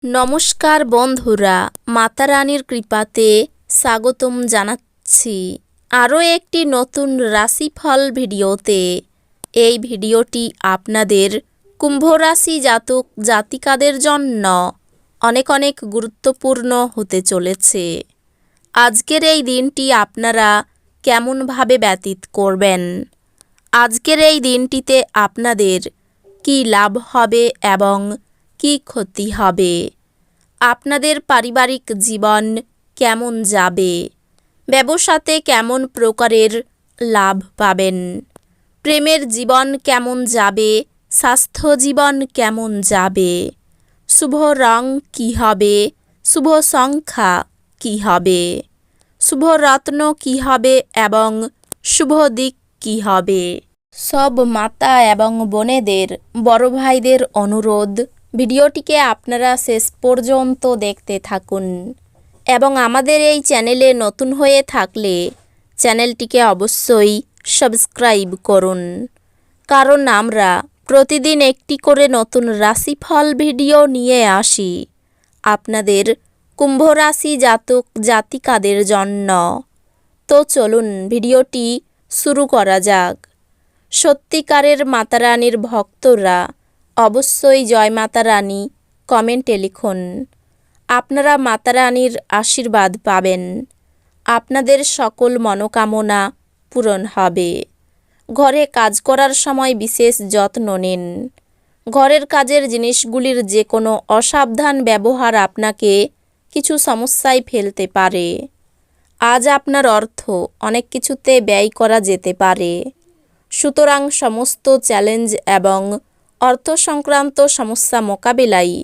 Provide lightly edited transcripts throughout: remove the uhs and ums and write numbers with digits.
নমস্কার বন্ধুরা, মাতা রানীর কৃপাতে স্বাগতম জানাচ্ছি আরও একটি নতুন রাশিফল ভিডিওতে। এই ভিডিওটি আপনাদের কুম্ভ রাশি জাতক জাতিকাদের জন্য অনেক অনেক গুরুত্বপূর্ণ হতে চলেছে। আজকের এই দিনটি আপনারা কেমনভাবে ব্যতীত করবেন, আজকের এই দিনটিতে আপনাদের কী লাভ হবে এবং কী ক্ষতি হবে, আপনাদের পারিবারিক জীবন কেমন যাবে, ব্যবসাতে কেমন প্রকারের লাভ পাবেন, প্রেমের জীবন কেমন যাবে, স্বাস্থ্য জীবন কেমন যাবে, শুভ রং কী হবে, শুভ সংখ্যা কী হবে, শুভ রত্ন কী হবে এবং শুভ দিক কী হবে, সব মাতা এবং বোনেদের বড় ভাইদের অনুরোধ, ভিডিওটিকে আপনারা শেষ পর্যন্ত দেখতে থাকুন এবং আমাদের এই চ্যানেলে নতুন হয়ে থাকলে চ্যানেলটিকে অবশ্যই সাবস্ক্রাইব করুন, কারণ আমরা প্রতিদিন একটি করে নতুন রাশিফল ভিডিও নিয়ে আসি আপনাদের কুম্ভ রাশি জাতক জাতিকাদের জন্য। তো চলুন ভিডিওটি শুরু করা যাক। সত্যিকারের মাতা রানীর ভক্তরা অবশ্যই জয় মাতা রানী কমেন্টে লিখুন। আপনারা মাতা রানীর আশীর্বাদ পাবেন, আপনাদের সকল মনোকামনা পূরণ হবে। ঘরে কাজ করার সময় বিশেষ যত্ন নিন। ঘরের কাজের জিনিসগুলির যে কোনো অসাবধান ব্যবহার আপনাকে কিছু সমস্যায় ফেলতে পারে। আজ আপনার অর্থ অনেক কিছুতে ব্যয় করা যেতে পারে, সুতরাং সমস্ত চ্যালেঞ্জ এবং অর্থ সংক্রান্ত সমস্যা মোকাবিলায়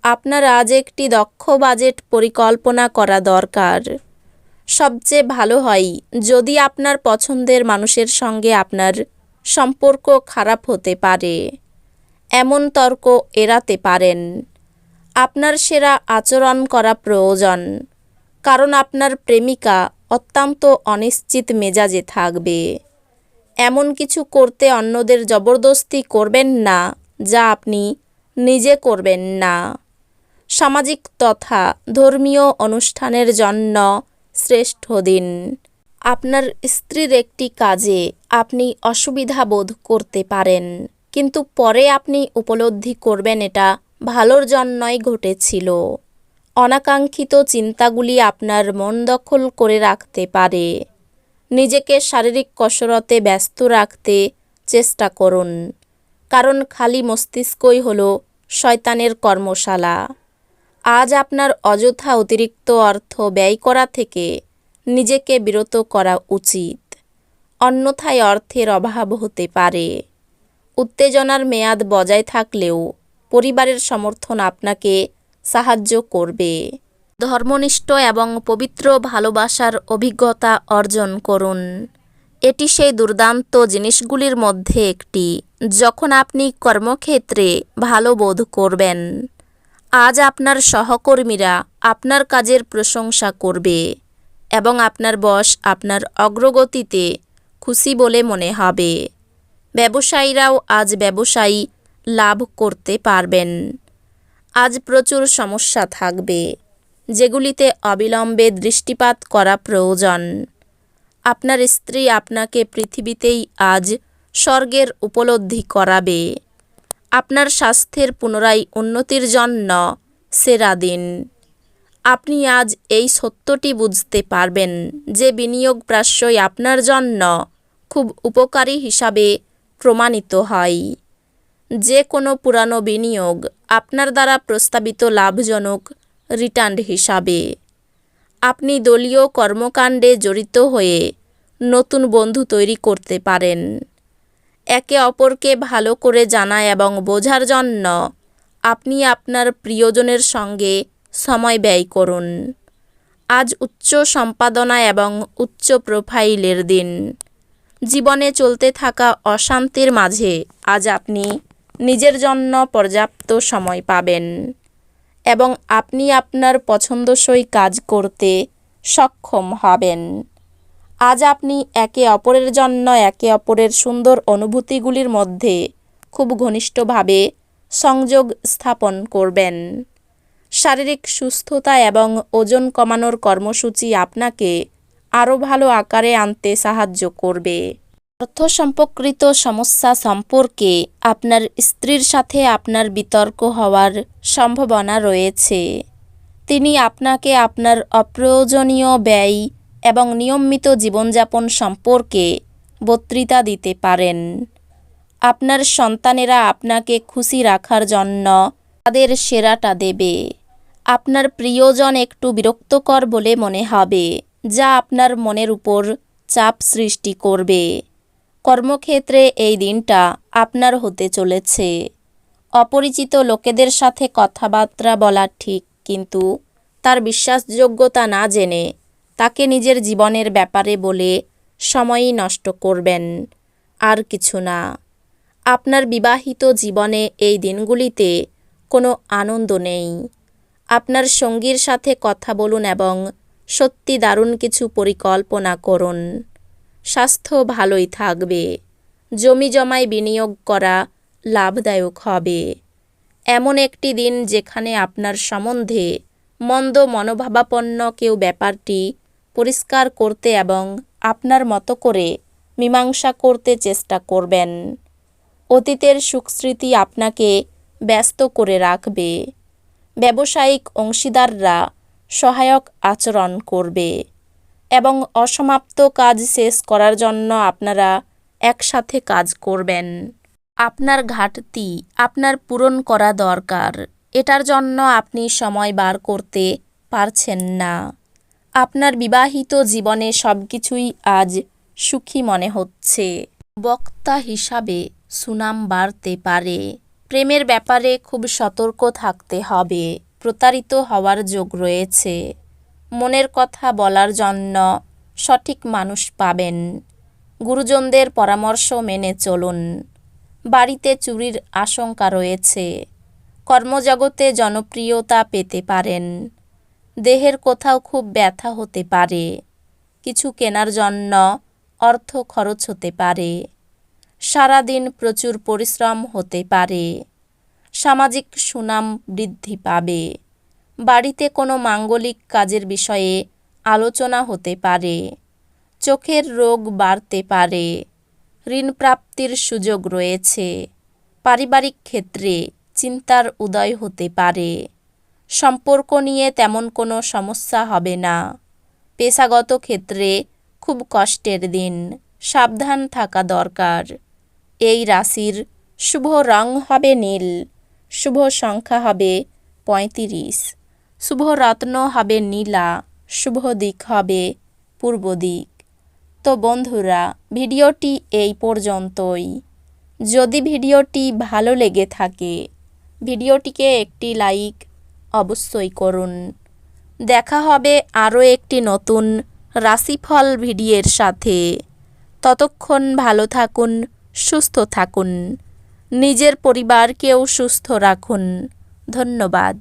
আপনার আজ একটি দক্ষ বাজেট পরিকল্পনা করা দরকার। সবচেয়ে ভালো হয় যদি আপনার পছন্দের মানুষের সঙ্গে আপনার সম্পর্ক খারাপ হতে পারে, এমন তর্ক এড়াতে পারেন। আপনার সেরা আচরণ করা প্রয়োজন, কারণ আপনার প্রেমিকা অত্যন্ত অনিশ্চিত মেজাজে থাকবে। এমন কিছু করতে অন্যদের জবরদস্তি করবেন না যা আপনি নিজে করবেন না। সামাজিক তথা ধর্মীয় অনুষ্ঠানের জন্য শ্রেষ্ঠ দিন। আপনার স্ত্রীর একটি কাজে আপনি অসুবিধা বোধ করতে পারেন, কিন্তু পরে আপনি উপলব্ধি করবেন এটা ভালোর জন্যই ঘটেছিল। অনাকাঙ্ক্ষিত চিন্তাগুলি আপনার মন দখল করে রাখতে পারে। নিজেকে শারীরিক কসরতে ব্যস্ত রাখতে চেষ্টা করুন, কারণ খালি মস্তিষ্কই হলো শয়তানের কর্মশালা। আজ আপনার অযথা অতিরিক্ত অর্থ ব্যয় করা থেকে নিজেকে বিরত করা উচিত, অন্যথায় অর্থের অভাব হতে পারে। উত্তেজনার মেয়াদ বজায় থাকলেও পরিবারের সমর্থন আপনাকে সাহায্য করবে। ধর্মনিষ্ঠ এবং পবিত্র ভালোবাসার অভিজ্ঞতা অর্জন করুন। এটি সেই দুর্দান্ত জিনিসগুলির মধ্যে একটি যখন আপনি কর্মক্ষেত্রে ভালো বোধ করবেন। আজ আপনার সহকর্মীরা আপনার কাজের প্রশংসা করবে এবং আপনার বস আপনার অগ্রগতিতে খুশি বলে মনে হবে। ব্যবসায়ীরাও আজ ব্যবসায়ী লাভ করতে পারবেন। আজ প্রচুর সমস্যা থাকবে, যেগুলিতে অবিলম্বে দৃষ্টিপাত করা প্রয়োজন। আপনার স্ত্রী আপনাকে পৃথিবীতেই আজ স্বর্গের উপলব্ধি করাবে। আপনার স্বাস্থ্যের পুনরায় উন্নতির জন্য সেরা দিন। আপনি আজ এই সত্যটি বুঝতে পারবেন যে বিনিয়োগ প্রায়শই আপনার জন্য খুব উপকারী হিসাবে প্রমাণিত হয়। যে কোনো পুরানো বিনিয়োগ আপনার দ্বারা প্রস্তাবিত লাভজনক রিটার্ন হিসাবে। আপনি দলীয় কর্মকাণ্ডে জড়িত হয়ে নতুন বন্ধু তৈরি করতে পারেন। একে অপরকে ভালো করে জানা এবং বোঝার জন্য আপনি আপনার প্রিয়জনের সঙ্গে সময় ব্যয় করুন। আজ উচ্চ সম্পাদনা এবং উচ্চ প্রোফাইলের দিন। জীবনে চলতে থাকা অশান্তির মাঝে আজ আপনি নিজের জন্য পর্যাপ্ত সময় পাবেন এবং আপনি আপনার পছন্দসই কাজ করতে সক্ষম হবেন। আজ আপনি একে অপরের জন্য একে অপরের সুন্দর অনুভূতিগুলির মধ্যে খুব ঘনিষ্ঠভাবে সংযোগ স্থাপন করবেন। শারীরিক সুস্থতা এবং ওজন কমানোর কর্মসূচি আপনাকে আরও ভালো আকারে আনতে সাহায্য করবে। অর্থ সম্পর্কিত সমস্যা সম্পর্কে আপনার স্ত্রীর সাথে আপনার বিতর্ক হওয়ার সম্ভাবনা রয়েছে। তিনি আপনাকে আপনার অপ্রয়োজনীয় ব্যয় এবং নিয়মিত জীবনযাপন সম্পর্কে বক্তৃতা দিতে পারেন। আপনার সন্তানেরা আপনাকে খুশি রাখার জন্য তাদের সেরাটা দেবে। আপনার প্রিয়জন একটু বিরক্তকর বলে মনে হবে, যা আপনার মনের উপর চাপ সৃষ্টি করবে। কর্মক্ষেত্রে এই দিনটা আপনার হতে চলেছে। অপরিচিত লোকেদের সাথে কথাবার্তা বলা ঠিক, কিন্তু তার বিশ্বাসযোগ্যতা না জেনে তাকে নিজের জীবনের ব্যাপারে বলে সময়ই নষ্ট করবেন, আর কিছু না। আপনার বিবাহিত জীবনে এই দিনগুলিতে কোনো আনন্দ নেই। আপনার সঙ্গীর সাথে কথা বলুন এবং সত্যি দারুণ কিছু পরিকল্পনা করুন। স্বাস্থ্য ভালোই থাকবে। জমিজমায় বিনিয়োগ করা লাভদায়ক হবে। এমন একটি দিন যেখানে আপনার সম্বন্ধে মন্দ মনোভাবাপন্ন কেউ ব্যাপারটি পরিষ্কার করতে এবং আপনার মতো করে মীমাংসা করতে চেষ্টা করবেন। অতীতের সুখস্মৃতি আপনাকে ব্যস্ত করে রাখবে। ব্যবসায়িক অংশীদাররা সহায়ক আচরণ করবে এবং অসমাপ্ত কাজ শেষ করার জন্য আপনারা একসাথে কাজ করবেন। আপনার ঘাটতি আপনার পূরণ করা দরকার। এটার জন্য আপনি সময় বার করতে পারছেন না। আপনার বিবাহিত জীবনে সবকিছুই আজ সুখী মনে হচ্ছে। বক্তা হিসাবে সুনাম বাড়তে পারে। প্রেমের ব্যাপারে খুব সতর্ক থাকতে হবে। প্রতারিত হওয়ার যোগ রয়েছে। মনের কথা বলার জন্য সঠিক মানুষ পাবেন। গুরুজনদের পরামর্শ মেনে চলুন। বাড়িতে চুরির আশঙ্কা রয়েছে। কর্মজগতে জনপ্রিয়তা পেতে পারেন। দেহের কোথাও খুব ব্যথা হতে পারে। কিছু কেনার জন্য অর্থ খরচ হতে পারে। সারাদিন প্রচুর পরিশ্রম হতে পারে। সামাজিক সুনাম বৃদ্ধি পাবে। বাড়িতে কোনো মাঙ্গলিক কাজের বিষয়ে আলোচনা হতে পারে। চোখের রোগ বাড়তে পারে। ঋণ প্রাপ্তির সুযোগ রয়েছে। পারিবারিক ক্ষেত্রে চিন্তার উদয় হতে পারে। সম্পর্ক নিয়ে তেমন কোনো সমস্যা হবে না। পেশাগত ক্ষেত্রে খুব কষ্টের দিন, সাবধান থাকা দরকার। এই রাশির শুভ রং হবে নীল। শুভ সংখ্যা হবে 35। শুভ রত্ন হবে নীলা। শুভ দিক হবে পূর্ব দিক। তো বন্ধুরা, ভিডিওটি এই পর্যন্তই। যদি ভিডিওটি ভালো লেগে থাকে ভিডিওটিকে একটি লাইক অবশ্যই করুন। দেখা হবে আরও একটি নতুন রাশিফল ভিডিওর সাথে। ততক্ষণ ভালো থাকুন, সুস্থ থাকুন, নিজের পরিবারকেও সুস্থ রাখুন। ধন্যবাদ।